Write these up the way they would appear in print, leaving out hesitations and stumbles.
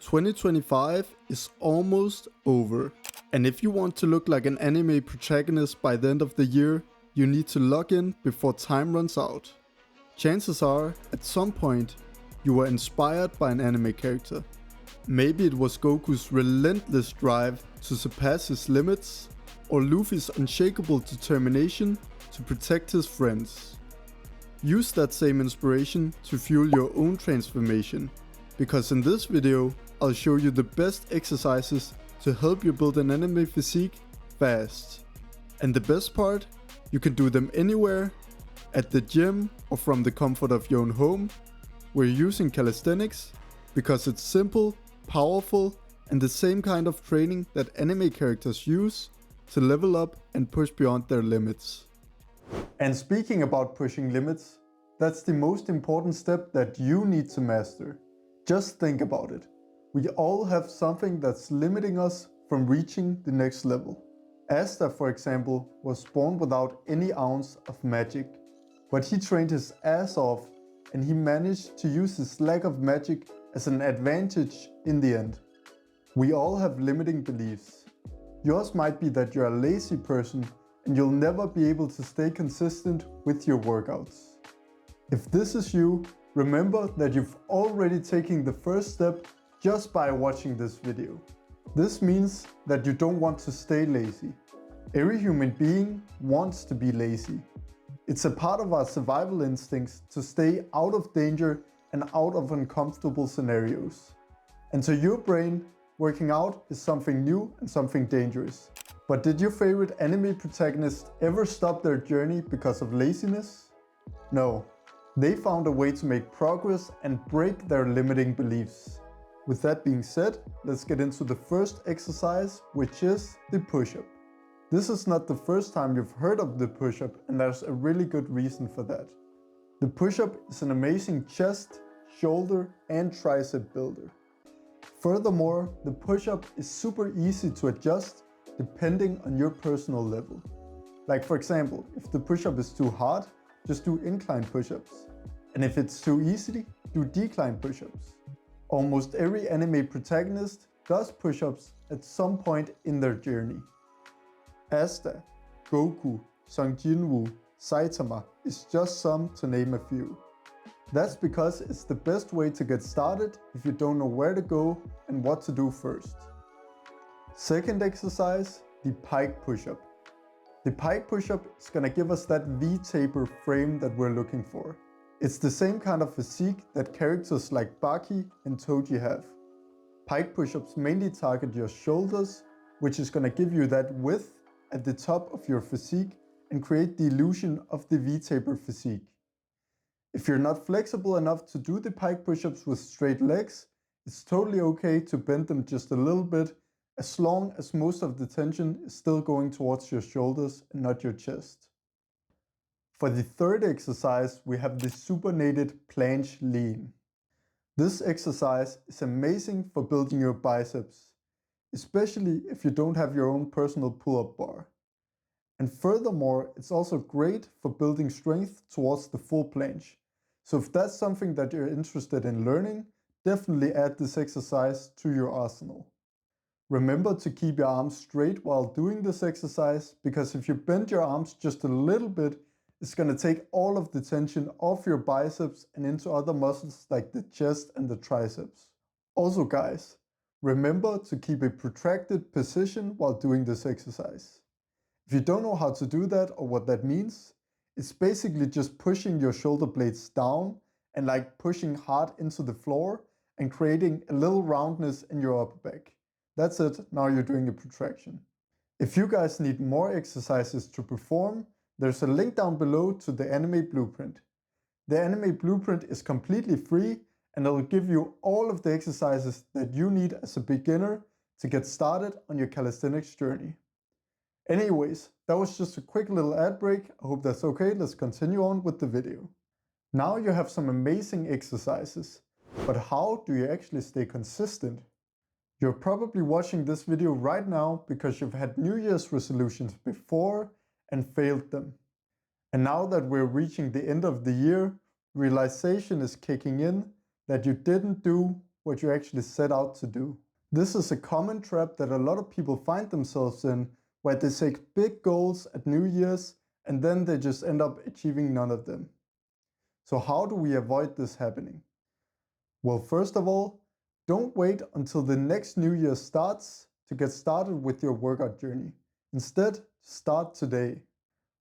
2025 is almost over, and if you want to look like an anime protagonist by the end of the year, you need to log in before time runs out. Chances are, at some point, you were inspired by an anime character. Maybe it was Goku's relentless drive to surpass his limits, or Luffy's unshakable determination to protect his friends. Use that same inspiration to fuel your own transformation, because in this video, I'll show you the best exercises to help you build an anime physique fast. And the best part, you can do them anywhere, at the gym or from the comfort of your own home. We're using calisthenics because it's simple, powerful, and the same kind of training that anime characters use to level up and push beyond their limits. And speaking about pushing limits, that's the most important step that you need to master. Just think about it. We all have something that's limiting us from reaching the next level. Asta, for example, was born without any ounce of magic, but he trained his ass off and he managed to use his lack of magic as an advantage in the end. We all have limiting beliefs. Yours might be that you're a lazy person and you'll never be able to stay consistent with your workouts. If this is you, remember that you've already taken the first step just by watching this video. This means that you don't want to stay lazy. Every human being wants to be lazy. It's a part of our survival instincts to stay out of danger and out of uncomfortable scenarios. And to your brain, working out is something new and something dangerous. But did your favorite anime protagonist ever stop their journey because of laziness? No. They found a way to make progress and break their limiting beliefs. With that being said, let's get into the first exercise, which is the push-up. This is not the first time you've heard of the push-up, and there's a really good reason for that. The push-up is an amazing chest, shoulder, and tricep builder. Furthermore, the push-up is super easy to adjust depending on your personal level. Like for example, if the push-up is too hard, just do incline push-ups. And if it's too easy, do decline push-ups. Almost every anime protagonist does push-ups at some point in their journey. Asta, Goku, Sung Jinwoo, Saitama is just some to name a few. That's because it's the best way to get started if you don't know where to go and what to do first. Second exercise, the pike push-up. The pike push-up is gonna give us that V-taper frame that we're looking for. It's the same kind of physique that characters like Baki and Toji have. Pike push-ups mainly target your shoulders, which is gonna give you that width at the top of your physique and create the illusion of the V-taper physique. If you're not flexible enough to do the pike push-ups with straight legs, it's totally okay to bend them just a little bit, as long as most of the tension is still going towards your shoulders and not your chest. For the third exercise, we have the supinated planche lean. This exercise is amazing for building your biceps, especially if you don't have your own personal pull-up bar. And furthermore, it's also great for building strength towards the full planche. So if that's something that you're interested in learning, definitely add this exercise to your arsenal. Remember to keep your arms straight while doing this exercise, because if you bend your arms just a little bit, it's going to take all of the tension off your biceps and into other muscles like the chest and the triceps. Also guys, remember to keep a protracted position while doing this exercise. If you don't know how to do that or what that means, it's basically just pushing your shoulder blades down and like pushing hard into the floor and creating a little roundness in your upper back. That's it, now you're doing a protraction. If you guys need more exercises to perform, there's a link down below to the anime blueprint. The anime blueprint is completely free and it'll give you all of the exercises that you need as a beginner to get started on your calisthenics journey. Anyways, that was just a quick little ad break. I hope that's okay. Let's continue on with the video. Now you have some amazing exercises, but how do you actually stay consistent? You're probably watching this video right now because you've had New Year's resolutions before and failed them. And now that we're reaching the end of the year, realization is kicking in that you didn't do what you actually set out to do. This is a common trap that a lot of people find themselves in, where they set big goals at New Year's and then they just end up achieving none of them. So how do we avoid this happening? Well, first of all, don't wait until the next New Year starts to get started with your workout journey. Instead, start today.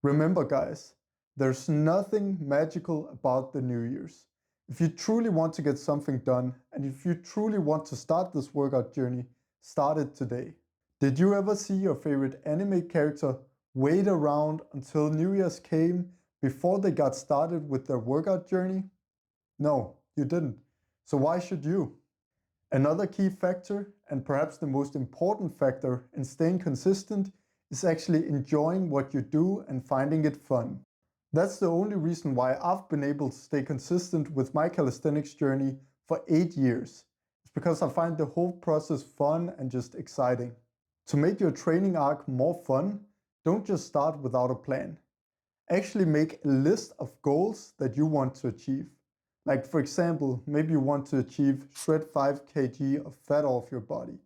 Remember guys, there's nothing magical about the New Year's. If you truly want to get something done, and if you truly want to start this workout journey, start it today. Did you ever see your favorite anime character wait around until New Year's came before they got started with their workout journey? No, you didn't. So why should you? Another key factor, and perhaps the most important factor in staying consistent, is actually enjoying what you do and finding it fun. That's the only reason why I've been able to stay consistent with my calisthenics journey for 8 years. It's because I find the whole process fun and just exciting. To make your training arc more fun, don't just start without a plan. Actually make a list of goals that you want to achieve. Like for example, maybe you want to achieve shred 5 kg of fat off your body.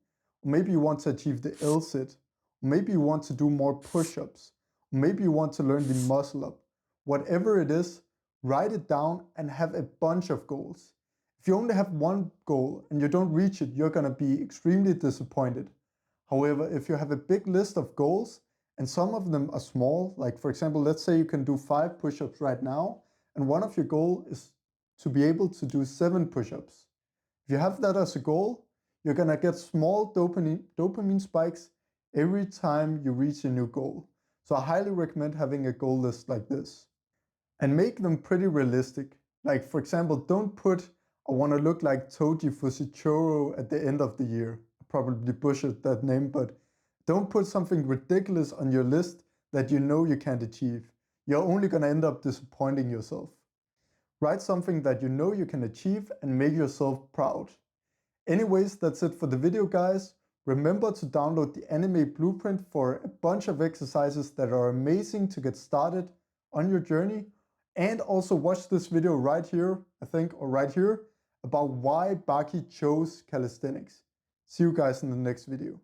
Or maybe you want to achieve the L-sit. Or maybe you want to do more push-ups. Or maybe you want to learn the muscle up. Whatever it is, write it down and have a bunch of goals. If you only have one goal and you don't reach it, you're gonna be extremely disappointed. However, if you have a big list of goals and some of them are small, like for example, let's say you can do 5 push-ups right now, and one of your goals is to be able to do 7 push-ups. If you have that as a goal, you're gonna get small dopamine spikes every time you reach a new goal. So I highly recommend having a goal list like this. And make them pretty realistic. Like for example, don't put, I wanna look like Toji Fusichoro at the end of the year. I probably butchered that name, but don't put something ridiculous on your list that you know you can't achieve. You're only gonna end up disappointing yourself. Write something that you know you can achieve and make yourself proud. Anyways, that's it for the video guys. Remember to download the anime blueprint for a bunch of exercises that are amazing to get started on your journey. And also watch this video right here, I think, or right here, about why Baki chose calisthenics. See you guys in the next video.